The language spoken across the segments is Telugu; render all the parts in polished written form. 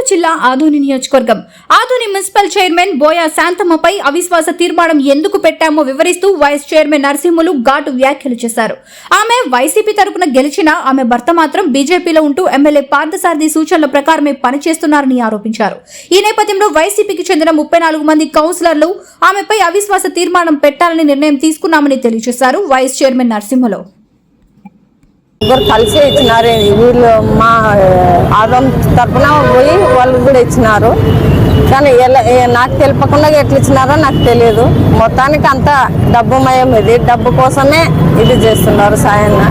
జిల్లా ఆదోని నియోజకవర్గం ఆదోని మున్సిపల్ చైర్మన్ బోయా శాంతమ్మపై అవిశ్వాస తీర్మానం ఎందుకు పెట్టామో వివరిస్తూ వైస్ చైర్మన్ నరసింహులు ఘాటు వ్యాఖ్యలు చేశారు. ఆమె వైసీపీ తరపున గెలిచినా ఆమె భర్త మాత్రం బీజేపీలో ఉంటూ ఎమ్మెల్యే పార్థసారథి సూచనల ప్రకారమే పనిచేస్తున్నారని ఆరోపించారు. ఈ నేపథ్యంలో వైసీపీకి చెందిన 34 మంది కౌన్సిలర్లు ఆమెపై అవిశ్వాస తీర్మానం పెట్టాలని నిర్ణయం తీసుకున్నామని తెలియజేశారు వైస్ చైర్మన్ నరసింహులు. కలిసి ఇచ్చినారు. వీళ్ళు మా ఆదం తరఫున పోయి వాళ్ళు కూడా ఇచ్చినారు. కానీ నాకు తెలియకుండా ఎట్లా ఇచ్చినారో నాకు తెలియదు. మొత్తానికి అంతా డబ్బుమయం. ఇది డబ్బు కోసమే ఇది చేస్తున్నారు సాయన్న.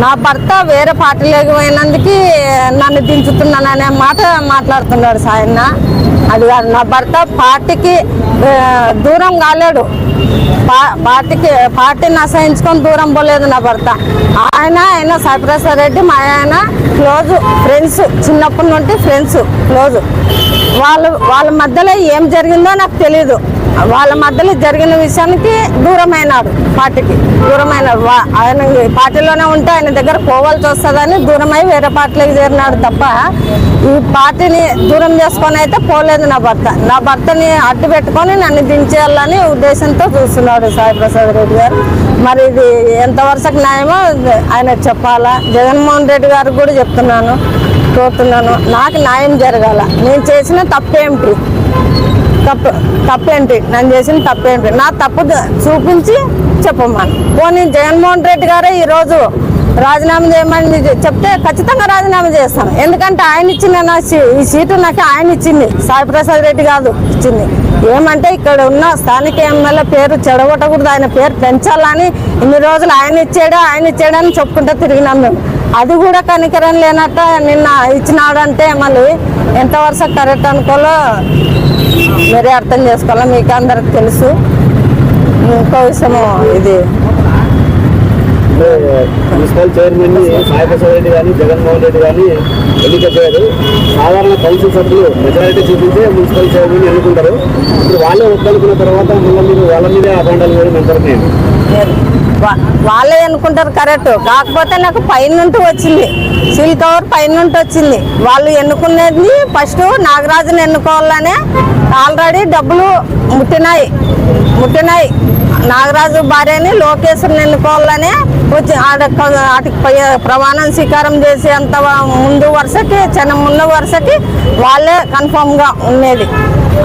నా భర్త వేరే పార్టీలోకి పోయినందుకు నన్ను దించుతున్నాననే మాట మాట్లాడుతున్నాడు సాయన్న. అది కాదు, నా భర్త పార్టీకి దూరం కాలేడు. పార్టీని అసహించుకొని దూరం పోలేదు నా భర్త. ఆయన సాయిప్రసాద్ రెడ్డి మా ఆయన క్లోజ్ ఫ్రెండ్స్, చిన్నప్పటి నుండి ఫ్రెండ్స్ క్లోజ్. వాళ్ళ మధ్యలో ఏం జరిగిందో నాకు తెలీదు. వాళ్ళ మధ్యలో జరిగిన విషయానికి దూరమైనాడు, పార్టీకి దూరమైనాడు. ఆయన పార్టీలోనే ఉంటే ఆయన దగ్గర పోవాల్సి వస్తుందని దూరమై వేరే పార్టీలోకి చేరినాడు తప్ప ఈ పార్టీని దూరం చేసుకొని అయితే పోలేదు నా భర్త. నా భర్తని అడ్డు పెట్టుకొని నన్ను దించేయాలని ఉద్దేశంతో చూస్తున్నాడు సాయిప్రసాద్ రెడ్డి గారు. మరి ఇది ఎంతవరకు న్యాయమో ఆయన చెప్పాలా. జగన్మోహన్ రెడ్డి గారికి కూడా చెప్తున్నాను, కోరుతున్నాను, నాకు న్యాయం జరగాల. నేను చేసిన తప్పేంటి, తప్పేంటి నన్ను చేసిన తప్పేంటి, నా తప్పు చూపించి చెప్పమని. పోనీ జగన్మోహన్ రెడ్డి గారే ఈరోజు రాజీనామా చేయమని చెప్తే ఖచ్చితంగా రాజీనామా చేస్తాను. ఎందుకంటే ఆయన ఇచ్చిన ఈ సీటు నాకు ఆయన ఇచ్చింది, సాయిప్రసాద్ రెడ్డి కాదు ఇచ్చింది. ఏమంటే ఇక్కడ ఉన్న స్థానిక ఎమ్మెల్యే పేరు చెడగొట్టకూడదు, ఆయన పేరు పెంచాలని ఇన్ని రోజులు ఆయన ఇచ్చాడని చెప్పుకుంటూ తిరిగినాం మేము. అది కూడా కనికరం లేనట్ట నిన్న ఇచ్చినాడంటే మళ్ళీ ఎంతవరకు కరెక్ట్ అనుకోలో మీరే అర్థం చేసుకోవాలా. మీకు అందరికి తెలుసు. ఇంకో విషయము, ఇది మున్సిపల్ చైర్మన్ ని సాయిప్రసాద్ రెడ్డి కానీ జగన్మోహన్ రెడ్డి కానీ ఎన్నిక చేయరు. సాధారణ కౌన్సిల్ సభ్యులు మెజారిటీ చూపించే మున్సిపల్ చైర్మన్ ఎన్నుకుంటారు. ఇప్పుడు వాళ్ళే వద్దనుకున్న తర్వాత మీరు వాళ్ళ మీదే అభాండాలు వేయడం ఎంతవరకు? వాళ్ళే అనుకుంటారు కరెక్ట్. కాకపోతే నాకు పైనుండి వచ్చింది, సీల్ కవర్ పైనుండి వచ్చింది. వాళ్ళు ఎన్నుకునేది ఫస్ట్ నాగరాజుని ఎన్నుకోవాలనే ఆల్రెడీ డబ్బులు ముట్టినాయి. నాగరాజు భార్యని లోకేశ్వరిని ఎన్నుకోవాలనే వచ్చి వాటికి ప్రమాణం స్వీకారం చేసేంత ముందు వరుసకి వాళ్ళే కన్ఫర్మ్గా ఉండేది.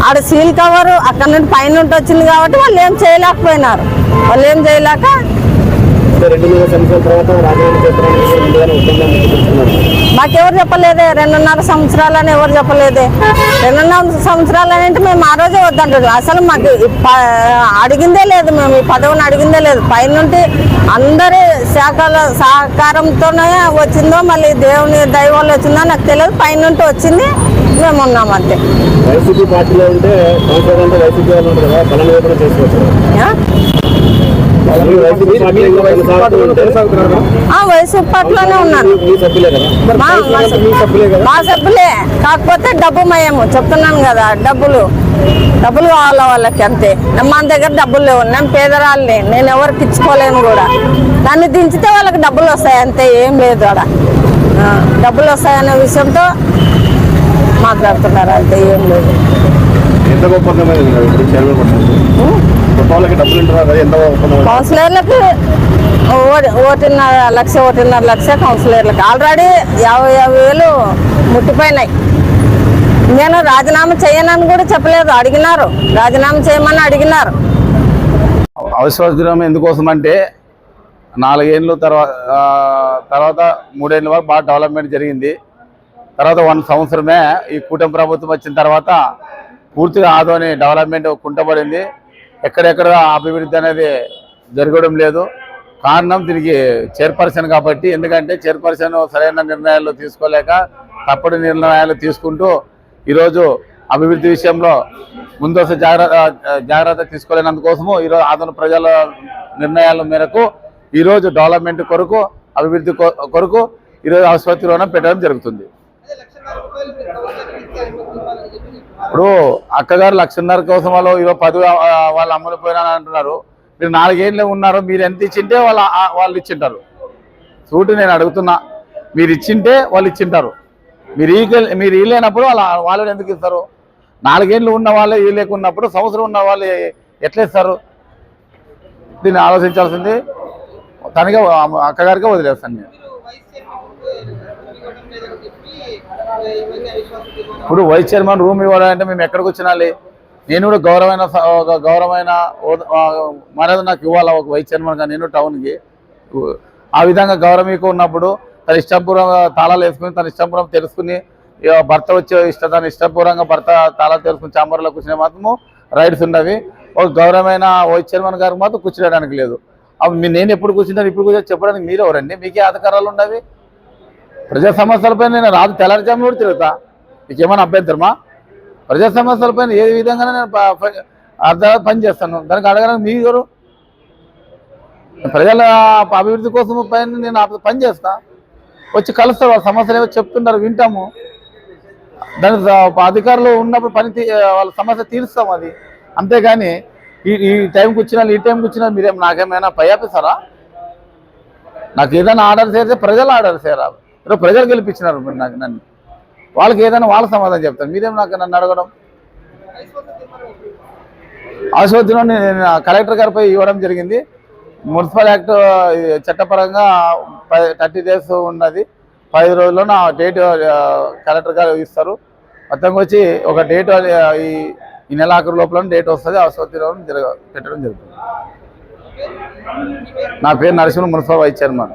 ఆడ సీల్ కవర్ అక్కడ నుండి పైనుండి వచ్చింది కాబట్టి వాళ్ళు ఏం చేయలేకపోయినారు. మాకెవరు చెప్పలేదే 2.5 సంవత్సరాలని ఎవరు చెప్పలేదే. 2.5 సంవత్సరాలు అంటే మేము ఆ రోజే వద్దంటారు. అసలు మాకు అడిగిందే లేదు, మేము ఈ పదవిని అడిగిందే లేదు. పైనుండి అందరి శాఖల సహకారంతోనే వచ్చిందో మళ్ళీ దేవుని దైవాలు వచ్చిందో నాకు తెలియదు. పైనుండి వచ్చింది, మేము ఉన్నాం అంతే. వైసీపీ పార్టీలో ఉంటే వైసీపీ పార్టీలోనే ఉన్నాను. మా సభ్యులే, కాకపోతే డబ్బుమయము చెప్తున్నాను కదా. డబ్బులు కావాల వాళ్ళకి అంతే. మన దగ్గర డబ్బులు లేవు, నేను పేదరాళ్ళని, నేను ఎవరికి ఇచ్చుకోలేను కూడా. నన్ను దించితే వాళ్ళకి డబ్బులు వస్తాయి అంతే, ఏం లేదు. ఆడ డబ్బులు వస్తాయనే విషయంతో మాట్లాడుతున్నారు అంతే, ఏం లేదు. కౌన్సిలర్లకి 1.5 లక్ష కౌన్సిలర్లకి ఆల్రెడీ 50,000 ముట్టిపోయినాయి. నేను రాజీనామా చేయనని కూడా చెప్పలేదు, అడిగినారు. రాజీనామా చేయమని అడిగినారు. అవిశ్వాస తీర్మానం ఎందుకోసం అంటే 4 ఏళ్ళ తర్వాత 3 ఏళ్ళ వరకు బాగా డెవలప్మెంట్ జరిగింది. తర్వాత 1 సంవత్సరమే ఈ కూటమి ప్రభుత్వం వచ్చిన తర్వాత పూర్తిగా ఆదోని డెవలప్మెంట్ కుంటపడింది. ఎక్కడెక్కడ అభివృద్ధి అనేది జరగడం లేదు. కారణం దీనికి చైర్పర్సన్ కాబట్టి. ఎందుకంటే చైర్పర్సన్ సరైన నిర్ణయాలు తీసుకోలేక తప్పుడు నిర్ణయాలు తీసుకుంటూ ఈరోజు అభివృద్ధి విషయంలో ముందస్తు జాగ్రత్త తీసుకోలేనందుకోసము ఈరోజు ఆదోని ప్రజల నిర్ణయాల మేరకు ఈరోజు డెవలప్మెంట్ కొరకు, అభివృద్ధి కొరకు ఈరోజు ఆసుపత్రిలోనే పెట్టడం జరుగుతుంది. ఇప్పుడు అక్కగారు 1,50,000 కోసం వాళ్ళు 10 వాళ్ళు అమలు పోయినా అంటున్నారు. మీరు 4 ఏళ్ళు ఉన్నారు, మీరు ఎంత ఇచ్చింటే వాళ్ళు ఇచ్చింటారు. చూడు నేను అడుగుతున్నా, మీరు ఇచ్చింటే వాళ్ళు ఇచ్చింటారు. మీరు ఇల్లేనప్పుడు వాళ్ళు ఎందుకు ఇస్తారు? 4 ఏళ్ళు ఉన్న వాళ్ళే ఈ లేకున్నప్పుడు సంవత్సరం ఉన్న వాళ్ళు ఎట్లా ఇస్తారు? దీన్ని ఆలోచించాల్సింది తనగా అక్కగారికే వదిలేస్తాను నేను. ఇప్పుడు వైస్ చైర్మన్ రూమ్ ఇవ్వాలంటే మేము ఎక్కడికి వచ్చినాలి? నేను కూడా గౌరవమైన మర్యాద నాకు ఇవ్వాలి ఒక వైస్ చైర్మన్గా. నేను టౌన్కి ఆ విధంగా గౌరవీకు ఉన్నప్పుడు తన ఇష్టపూర్వంగా తాళాలు వేసుకుని తన ఇష్టపూర్వం తెలుసుకుని భర్త వచ్చే తన ఇష్టపూర్వంగా భర్త తాళాలు తెలుసుకుని చాంబర్లో కూర్చునే మాత్రము రైట్స్ ఉన్నవి. ఒక గౌరవమైన వైస్ చైర్మన్ గారికి మాత్రం కూర్చోడానికి లేదు. అవి నేను ఎప్పుడు కూర్చుంటాను ఇప్పుడు కూర్చొని చెప్పడానికి మీరు ఎవరండి? మీకే అధికారాలు ఉన్నవి. ప్రజా సమస్యలపై నేను రాదు తెల్లారుజాము కూడా తిరుగుతా. మీకేమైనా అభ్యంతరమా? ప్రజా సమస్యలపై ఏ విధంగా నేను అర్థం పని చేస్తాను. దానికి అడగడానికి మీరు ఎవరు? ప్రజల అభివృద్ధి కోసం పైన నేను పని చేస్తా. వచ్చి కలుస్తారు, వాళ్ళ సమస్యలు ఏవో చెప్తున్నారు వింటాము. దానికి అధికారులు ఉన్నప్పుడు వాళ్ళ సమస్య తీరుస్తాం. అది అంతేగాని ఈ టైంకి వచ్చినా ఈ టైంకి వచ్చినా మీరేం నాకేమైనా పై ఆపిస్తారా? నాకు ఏదైనా ఆర్డర్ చేస్తే ప్రజలు ఆర్డర్ చేయరా? ఈరోజు ప్రజలు గెలిపించినారు మీరు నన్ను. వాళ్ళకి ఏదైనా వాళ్ళ సమాధానం చెప్తారు. మీరేం నన్ను అడగడం? ఆసుపత్రిలో నేను కలెక్టర్ గారిపై ఇవ్వడం జరిగింది. మున్సిపల్ యాక్ట్ చట్టపరంగా 30 days ఉన్నది. 10 రోజుల్లో నా డేట్ కలెక్టర్ గారు ఇస్తారు. మొత్తంగా వచ్చి ఒక డేట్ ఈ నెల ఆఖరు లోపల డేట్ వస్తుంది. ఆసుపత్రిలో పెట్టడం జరుగుతుంది. నా పేరు Narasimha, municipal vice chairman.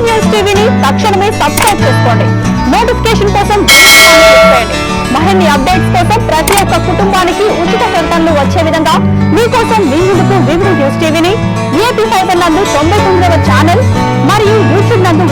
News టీవీని తక్షణమే సబ్స్క్రైబ్ చేసుకోండి. నోటిఫికేషన్ కోసం చేయండి. మరిన్ని అప్డేట్స్ కోసం ప్రతి ఒక్క కుటుంబానికి ఉచిత ప్రకటనలు వచ్చే విధంగా మీకోసం మీ ముందుకు వివిధ న్యూస్ టీవీని ఏపీ 5 నందు 99వ ఛానల్ మరియు యూట్యూబ్ నందు